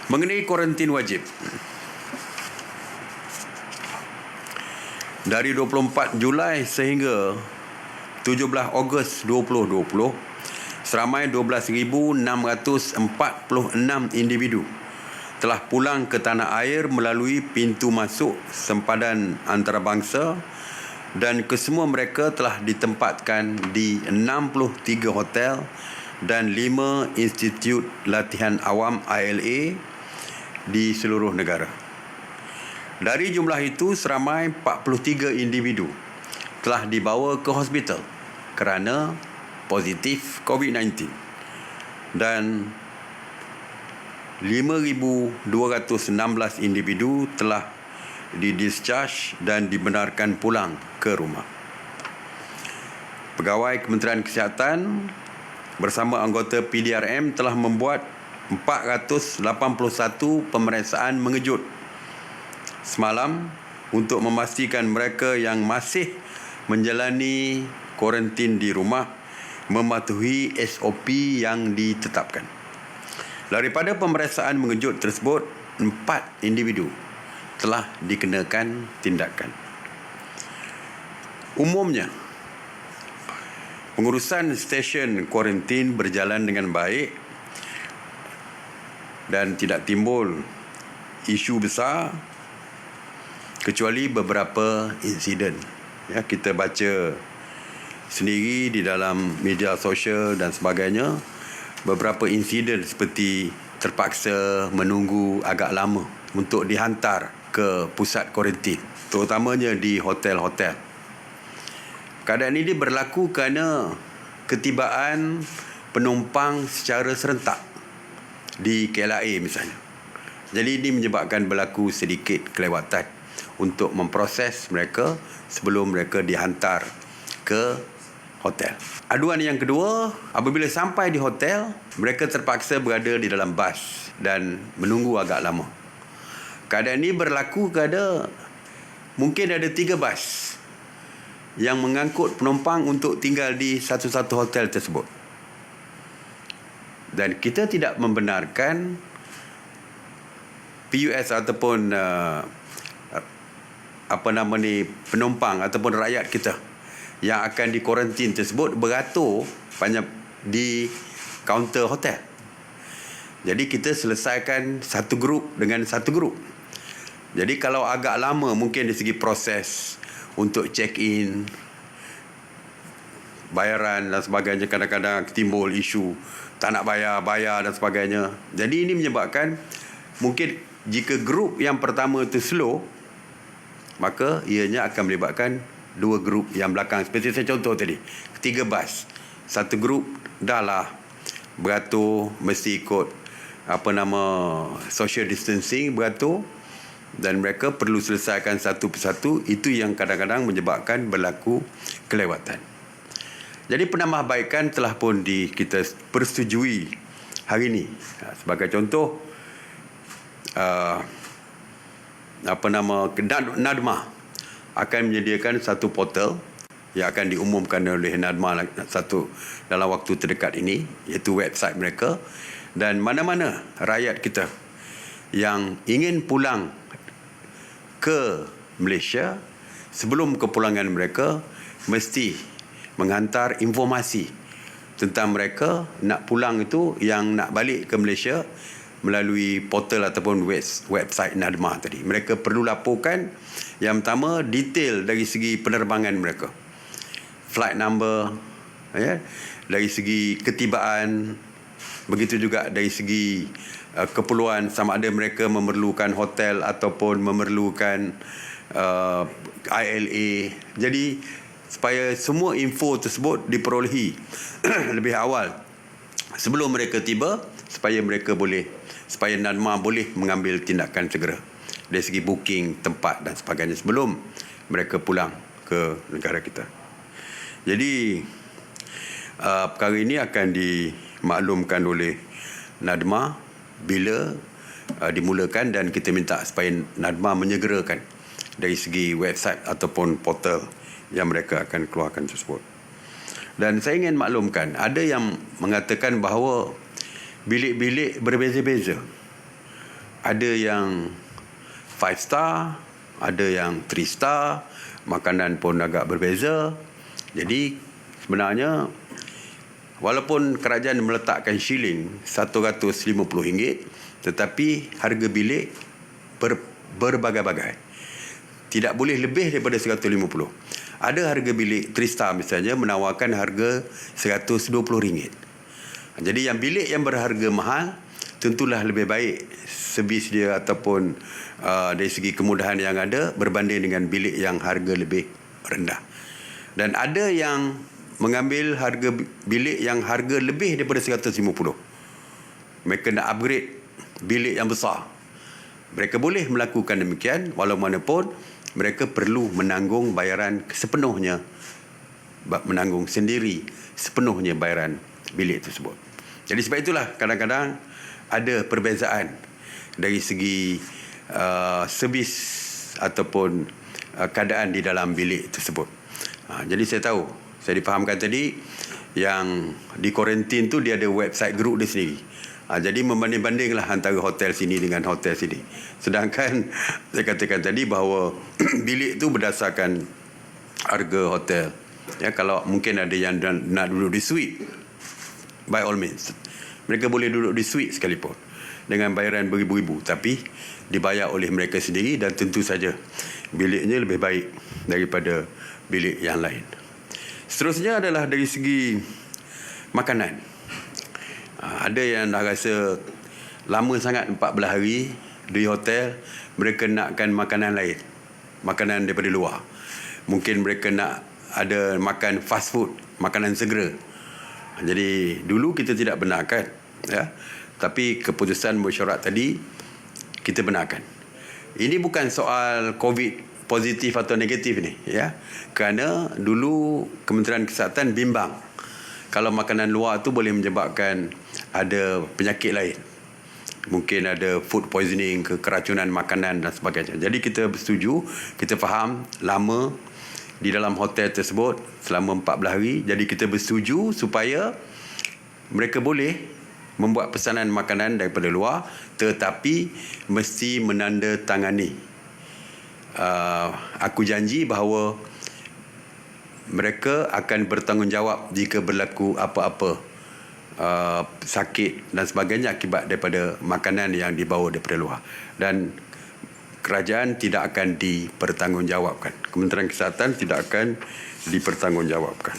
Mengenai kuarantin wajib, dari 24 Julai sehingga 17 Ogos 2020, seramai 12,646 individu telah pulang ke tanah air melalui pintu masuk sempadan antarabangsa, dan kesemua mereka telah ditempatkan di 63 hotel dan 5 institut latihan awam ILA di seluruh negara. Dari jumlah itu, seramai 43 individu telah dibawa ke hospital kerana positif COVID-19 dan 5,216 individu telah didischarge dan dibenarkan pulang ke rumah. Pegawai Kementerian Kesihatan bersama anggota PDRM telah membuat 481 pemeriksaan mengejut semalam untuk memastikan mereka yang masih menjalani kuarantin di rumah mematuhi SOP yang ditetapkan. Daripada pemeriksaan mengejut tersebut, 4 individu telah dikenakan tindakan. Umumnya, pengurusan stesen kuarantin berjalan dengan baik dan tidak timbul isu besar kecuali beberapa insiden. Ya, kita baca sendiri di dalam media sosial dan sebagainya, beberapa insiden seperti terpaksa menunggu agak lama untuk dihantar ke pusat kuarantin, terutamanya di hotel-hotel. Keadaan ini berlaku kerana ketibaan penumpang secara serentak di KLIA misalnya. Jadi ini menyebabkan berlaku sedikit kelewatan untuk memproses mereka sebelum mereka dihantar ke hotel. Aduan yang kedua, apabila sampai di hotel, mereka terpaksa berada di dalam bas dan menunggu agak lama. Keadaan ini berlaku kerana mungkin ada 3 bas yang mengangkut penumpang untuk tinggal di satu-satu hotel tersebut. Dan kita tidak membenarkan PUS ataupun penumpang ataupun rakyat kita yang akan dikuarantin tersebut beratur banyak di kaunter hotel. Jadi kita selesaikan satu grup dengan satu grup. Jadi kalau agak lama mungkin dari segi proses untuk check-in, bayaran dan sebagainya, kadang-kadang timbul isu tak nak bayar dan sebagainya. Jadi ini menyebabkan mungkin jika grup yang pertama itu slow, maka ianya akan melibatkan 2 grup yang belakang. Seperti saya contoh tadi, 3 bas, satu grup dah lah beratur mesti ikut social distancing, beratur, dan mereka perlu selesaikan satu persatu. Itu yang kadang-kadang menyebabkan berlaku kelewatan. Jadi penambahbaikan telah pun kita persetujui hari ini. Sebagai contoh, NADMA akan menyediakan satu portal yang akan diumumkan oleh NADMA dalam waktu terdekat ini, iaitu website mereka, dan mana-mana rakyat kita yang ingin pulang ke Malaysia, sebelum kepulangan mereka mesti menghantar informasi tentang mereka nak pulang itu, yang nak balik ke Malaysia melalui portal ataupun website NADMA tadi. Mereka perlu laporkan yang pertama detail dari segi penerbangan mereka, flight number, dari segi ketibaan, begitu juga dari segi keperluan, sama ada mereka memerlukan hotel ataupun memerlukan ILA. Jadi supaya semua info tersebut diperolehi lebih awal sebelum mereka tiba, supaya NADMA boleh mengambil tindakan segera dari segi booking tempat dan sebagainya sebelum mereka pulang ke negara kita. Jadi perkara ini akan dimaklumkan oleh NADMA bila dimulakan, dan kita minta supaya NADMA menyegerakan dari segi website ataupun portal yang mereka akan keluarkan tersebut. Dan saya ingin maklumkan, ada yang mengatakan bahawa bilik-bilik berbeza-beza. ada yang 5 star, ada yang 3 star, makanan pun agak berbeza. Jadi sebenarnya walaupun kerajaan meletakkan shilling RM150, tetapi harga bilik berbagai-bagai. Tidak boleh lebih daripada 150. Ada harga bilik 3 star misalnya menawarkan harga RM120. Jadi yang bilik yang berharga mahal tentulah lebih baik servis dia ataupun dari segi kemudahan yang ada berbanding dengan bilik yang harga lebih rendah. Dan ada yang mengambil harga bilik yang harga lebih daripada 150. Mereka nak upgrade bilik yang besar. Mereka boleh melakukan demikian, walau manapun mereka perlu menanggung bayaran sepenuhnya, menanggung sendiri sepenuhnya bayaran bilik tersebut. Jadi sebab itulah kadang-kadang ada perbezaan dari segi servis ataupun keadaan di dalam bilik tersebut. Jadi saya difahamkan tadi yang di kuarantin tu dia ada website group dia sendiri. Jadi membanding-bandinglah antara hotel sini dengan hotel sini. Sedangkan saya katakan tadi bahawa bilik tu berdasarkan harga hotel. Ya, kalau mungkin ada yang nak duduk di suite, by all means mereka boleh duduk di suite sekalipun dengan bayaran beribu-ribu, tapi dibayar oleh mereka sendiri dan tentu saja biliknya lebih baik daripada bilik yang lain. Seterusnya adalah dari segi makanan. Ada yang dah rasa lama sangat 14 hari di hotel, mereka nakkan makanan lain, makanan daripada luar. Mungkin mereka nak ada makan fast food, makanan segera. Jadi dulu kita tidak benarkan, ya. Tapi keputusan mesyuarat tadi kita benarkan. Ini bukan soal COVID positif atau negatif ni, ya. Kerana dulu Kementerian Kesihatan bimbang kalau makanan luar tu boleh menyebabkan ada penyakit lain. Mungkin ada food poisoning, keracunan makanan dan sebagainya. Jadi kita bersetuju, kita faham lama di dalam hotel tersebut selama 14 hari. Jadi kita bersetuju supaya mereka boleh membuat pesanan makanan daripada luar, tetapi mesti menandatangani. Aku janji bahawa mereka akan bertanggungjawab jika berlaku apa-apa sakit dan sebagainya akibat daripada makanan yang dibawa daripada luar. Dan kerajaan tidak akan dipertanggungjawabkan. Kementerian Kesihatan tidak akan dipertanggungjawabkan.